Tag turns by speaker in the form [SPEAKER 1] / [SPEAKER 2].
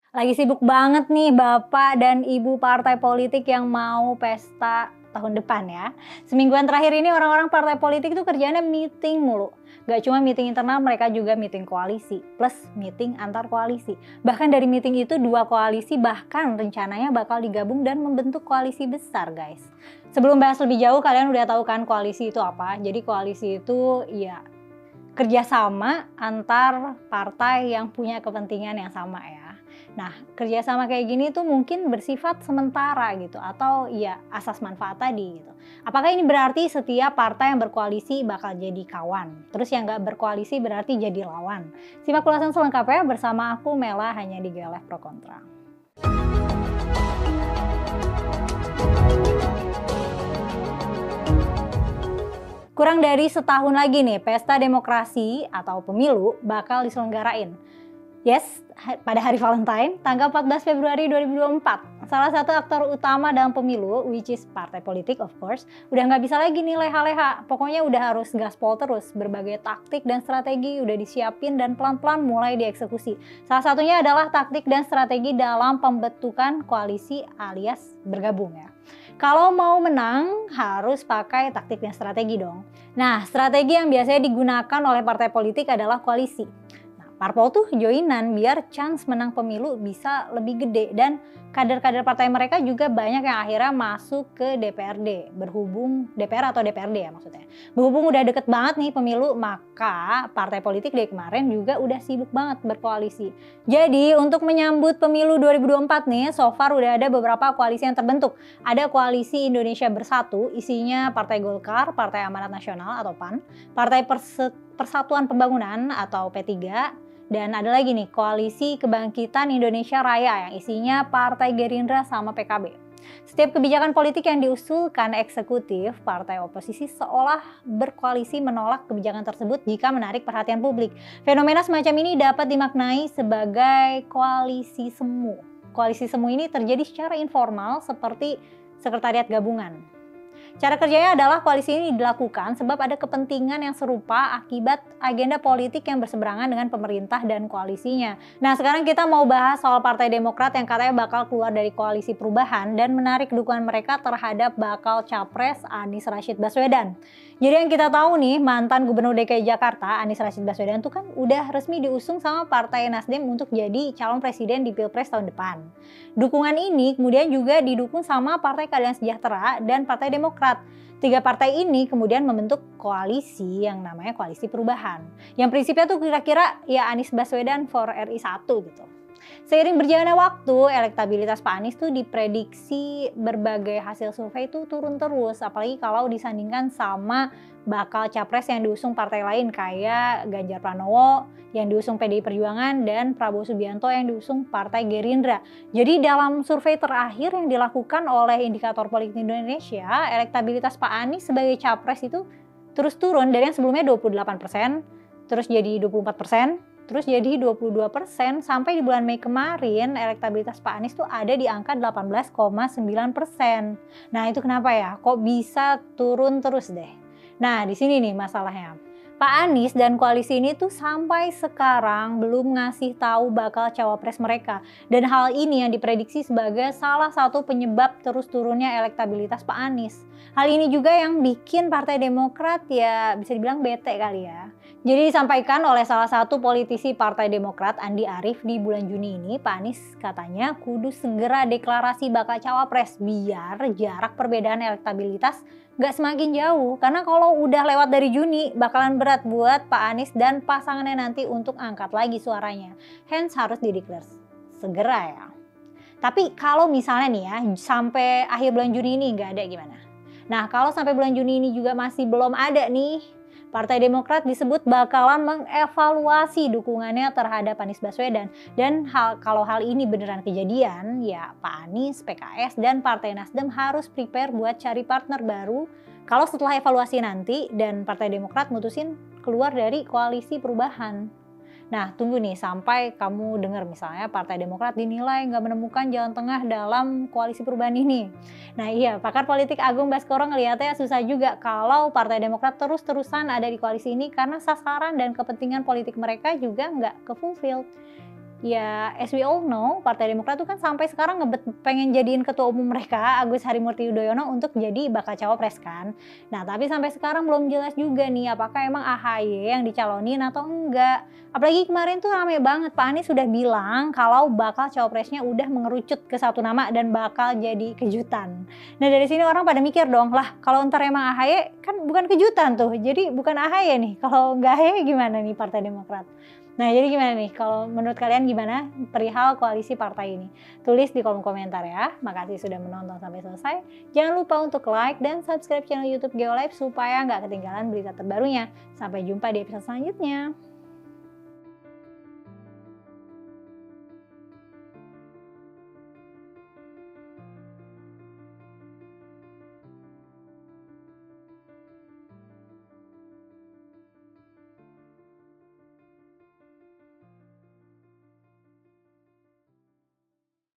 [SPEAKER 1] Lagi sibuk banget nih Bapak dan Ibu partai politik yang mau pesta tahun depan ya. Semingguan terakhir ini orang-orang partai politik itu kerjanya meeting mulu. Gak cuma meeting internal, mereka juga meeting koalisi, plus meeting antar koalisi. Bahkan dari meeting itu dua koalisi bahkan rencananya bakal digabung dan membentuk koalisi besar guys. Sebelum bahas lebih jauh, kalian udah tahu kan koalisi itu apa? Jadi koalisi itu ya kerjasama antar partai yang punya kepentingan yang sama ya. Nah, kerjasama kayak gini tuh mungkin bersifat sementara gitu atau ya asas manfaat tadi gitu. Apakah ini berarti setiap partai yang berkoalisi bakal jadi kawan? Terus yang nggak berkoalisi berarti jadi lawan? Simak ulasan selengkapnya bersama aku Mela hanya di GLF Pro Kontra. Kurang dari setahun lagi nih, pesta demokrasi atau pemilu bakal diselenggarain. Yes, pada hari Valentine, tanggal 14 Februari 2024. Salah satu aktor utama dalam pemilu, which is partai politik of course, udah nggak bisa lagi nih leha-leha. Pokoknya udah harus gaspol terus. Berbagai taktik dan strategi udah disiapin dan pelan-pelan mulai dieksekusi. Salah satunya adalah taktik dan strategi dalam pembentukan koalisi alias bergabung ya. Kalau mau menang harus pakai taktik dan strategi dong. Nah, strategi yang biasanya digunakan oleh partai politik adalah koalisi. Parpol tuh joinan biar chance menang pemilu bisa lebih gede dan kader-kader partai mereka juga banyak yang akhirnya masuk ke DPRD, berhubung DPR atau DPRD ya maksudnya. Berhubung udah deket banget nih pemilu, maka partai politik dari kemarin juga udah sibuk banget berkoalisi. Jadi untuk menyambut pemilu 2024 nih, so far udah ada beberapa koalisi yang terbentuk. Ada koalisi Indonesia Bersatu, isinya Partai Golkar, Partai Amanat Nasional atau PAN, Partai Persatuan Pembangunan atau P3, dan ada lagi nih Koalisi Kebangkitan Indonesia Raya yang isinya Partai Gerindra sama PKB. Setiap kebijakan politik yang diusulkan eksekutif, partai oposisi seolah berkoalisi menolak kebijakan tersebut jika menarik perhatian publik. Fenomena semacam ini dapat dimaknai sebagai koalisi semu. Koalisi semu ini terjadi secara informal seperti sekretariat gabungan. Cara kerjanya adalah koalisi ini dilakukan sebab ada kepentingan yang serupa akibat agenda politik yang berseberangan dengan pemerintah dan koalisinya. Nah, sekarang kita mau bahas soal Partai Demokrat yang katanya bakal keluar dari koalisi perubahan dan menarik dukungan mereka terhadap bakal capres Anies Rashid Baswedan. Jadi yang kita tahu nih, mantan Gubernur DKI Jakarta Anies Rashid Baswedan itu kan udah resmi diusung sama Partai Nasdem untuk jadi calon presiden di Pilpres tahun depan. Dukungan ini kemudian juga didukung sama Partai Keadilan Sejahtera dan Partai Demokrat. Tiga partai ini kemudian membentuk koalisi yang namanya Koalisi Perubahan. Yang prinsipnya tuh kira-kira ya Anies Baswedan for RI 1 gitu. Seiring berjalannya waktu, elektabilitas Pak Anies tuh diprediksi berbagai hasil survei itu turun terus, apalagi kalau disandingkan sama bakal capres yang diusung partai lain kayak Ganjar Pranowo yang diusung PDI Perjuangan dan Prabowo Subianto yang diusung Partai Gerindra. Jadi dalam survei terakhir yang dilakukan oleh Indikator Politik Indonesia, elektabilitas Pak Anies sebagai capres itu terus turun dari yang sebelumnya 28%, terus jadi 24%, terus jadi 22% sampai di bulan Mei kemarin elektabilitas Pak Anies tuh ada di angka 18,9%. Nah itu kenapa ya? Kok bisa turun terus deh? Nah di sini nih masalahnya. Pak Anies dan koalisi ini tuh sampai sekarang belum ngasih tahu bakal cawapres mereka. Dan hal ini yang diprediksi sebagai salah satu penyebab terus turunnya elektabilitas Pak Anies. Hal ini juga yang bikin Partai Demokrat ya bisa dibilang bete kali ya. Jadi disampaikan oleh salah satu politisi Partai Demokrat Andi Arief di bulan Juni ini, Pak Anies katanya kudu segera deklarasi bakal cawapres biar jarak perbedaan elektabilitas gak semakin jauh. Karena kalau udah lewat dari Juni bakalan berat buat Pak Anies dan pasangannya nanti untuk angkat lagi suaranya. Hence harus dideklar segera ya. Tapi kalau misalnya nih ya sampai akhir bulan Juni ini gak ada gimana? Nah kalau sampai bulan Juni ini juga masih belum ada nih, Partai Demokrat disebut bakalan mengevaluasi dukungannya terhadap Anies Baswedan. Dan kalau hal ini beneran kejadian, ya Pak Anies, PKS, dan Partai Nasdem harus prepare buat cari partner baru kalau setelah evaluasi nanti dan Partai Demokrat mutusin keluar dari koalisi perubahan. Nah tunggu nih sampai kamu dengar misalnya Partai Demokrat dinilai nggak menemukan jalan tengah dalam koalisi perubahan ini. Nah iya, pakar politik Agung Baskoro ngelihatnya susah juga kalau Partai Demokrat terus-terusan ada di koalisi ini karena sasaran dan kepentingan politik mereka juga nggak ke-fulfill. Ya, as we all know, Partai Demokrat tuh kan sampai sekarang pengen jadiin ketua umum mereka, Agus Harimurti Yudhoyono, untuk jadi bakal cawapres kan. Nah, tapi sampai sekarang belum jelas juga nih apakah emang AHY yang dicalonin atau enggak. Apalagi kemarin tuh rame banget, Pak Anies sudah bilang kalau bakal cawapresnya udah mengerucut ke satu nama dan bakal jadi kejutan. Nah, dari sini orang pada mikir dong, lah kalau ntar emang AHY kan bukan kejutan tuh, jadi bukan AHY nih. Kalau nggak AHY gimana nih Partai Demokrat? Nah, jadi gimana nih, kalau menurut kalian gimana perihal koalisi partai ini? Tulis di kolom komentar ya. Makasih sudah menonton sampai selesai. Jangan lupa untuk like dan subscribe channel YouTube Geolive supaya nggak ketinggalan berita terbarunya. Sampai jumpa di episode selanjutnya.